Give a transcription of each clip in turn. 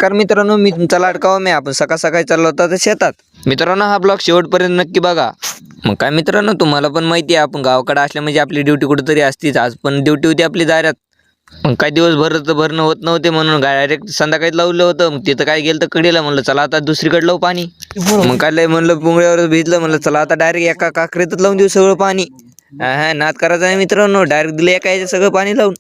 नमस्कार मित्रांनो, मी तुमचा लाडका मी आपण सकाळी चाललो होता शेतात. मित्रांनो, हा ब्लॉग शेवटपर्यंत नक्की बघा. मग काय मित्रांनो, तुम्हाला पण माहिती आहे आपण गावाकडे असल्या म्हणजे आपली ड्युटी कुठेतरी असतीच. आज पण ड्युटी होती आपली दारात. मग काय दिवसभर भरणं होत नव्हते म्हणून डायरेक्ट संध्याकाळी लावलं होतं. मग तिथं काय गेलं तर कडेला म्हणलं चला आता दुसरीकडे लावू पाणी. मग काय लय म्हणलं पुंगळ्यावर भिजलं म्हणलं चला आता डायरेक्ट एका काकरीतच लावून देऊ सगळं पाणी. हा नाद करायचा आहे मित्रांनो, डायरेक्ट दिलं एका याचं सगळं पाणी लावून.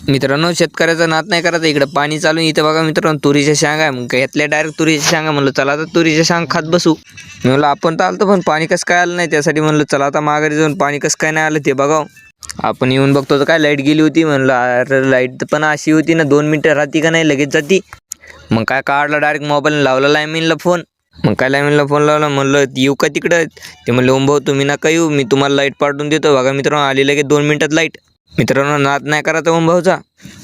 मित्रांनो, शेतकऱ्याचा नाद नाही करायचा. इकडे पाणी चालू इथं बघा मित्रांनो, तुरीच्या शेंगा आहे. मग घेतल्या डायरेक्ट तुरीच्या शेंगा. म्हणलं चला आता तुरीच्या शेंगा खात बसू. मी म्हणलं आपण तर आलतो पण पाणी कसं काय आलं नाही, त्यासाठी म्हणलं चला आता माघारी जाऊन पाणी कसं काय नाही आलं ते बघाव. आपण येऊन बघतो तर काय लाईट गेली होती. म्हणलं अरे लाईट पण अशी होती ना, 2 मिनिटं राहती का नाही लगेच जाती. मग काय काढला डायरेक्ट मोबाईल लावला लाईनमॅनला फोन. मग काय लाईनमॅनला फोन लावला, म्हणलं येऊ का तिकडं. ते म्हणलं भाऊ तुम्ही नका येऊ, मी तुम्हाला लाईट पाठवून देतो. बघा मित्रांनो, आली लगेच 2 मिनिटात लाईट. मित्रांनो, नाद नाही करायचा भाऊचा.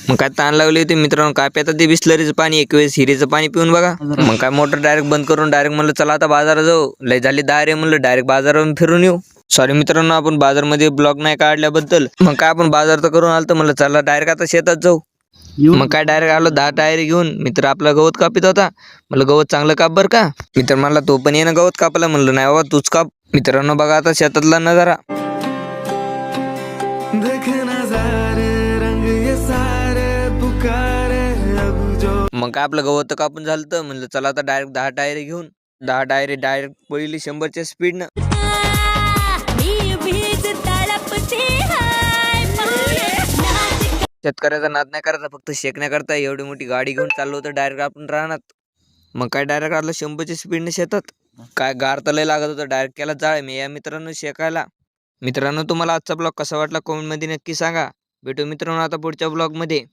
मग काय ताण लागली होती मित्रांनो, काय प्याता ते बिस्लरीचं पाणी, एक वेळेस हिरीचं पाणी पिऊन बघा. मग काय मोटर डायरेक्ट बंद करून डायरेक्ट म्हणलं चला आता बाजारात जाऊ. लय झाली दारे म्हणलं डायरेक्ट बाजारावरून फिरून येऊ. सॉरी मित्रांनो, आपण बाजारमध्ये ब्लॉग नाही काढल्याबद्दल. मग काय आपण बाजार तर करून आलतो, म्हणलं चला डायरेक्ट आता शेतात जाऊ. मग काय डायरेक्ट आलो 10 टायर घेऊन. मित्र आपला गवत कापित होता. म्हणलं गवत चांगलं काप बरं का. मित्र म्हणला तो पण ये ना गवत कापायला. म्हणलं नाही बाबा तूच काप. मित्रांनो बघा आता शेतातला नजारा. मग काय आपलं गवत कापून झालं तर म्हणलं चला आता डायरेक्ट 10 टायर घेऊन 10 टायर डायरेक्ट पळली 100च्या स्पीडनं. शेतकऱ्याचा नाद नाही करायचा, फक्त शेकण्याकरता एवढी मोठी गाडी घेऊन चाललो होतं डायरेक्ट आपण राहणार. मग काय डायरेक्ट आलं 100च्या स्पीडने शेतात. काय गार तर लय लागत होतं, डायरेक्ट केला जाळ मी या मित्रांनो शेकायला. मित्रांनो, तुम्हाला आजचा ब्लॉग कसा वाटला कमेंटमध्ये नक्की सांगा. भेटू मित्रांनो आता पुढच्या ब्लॉगमध्ये.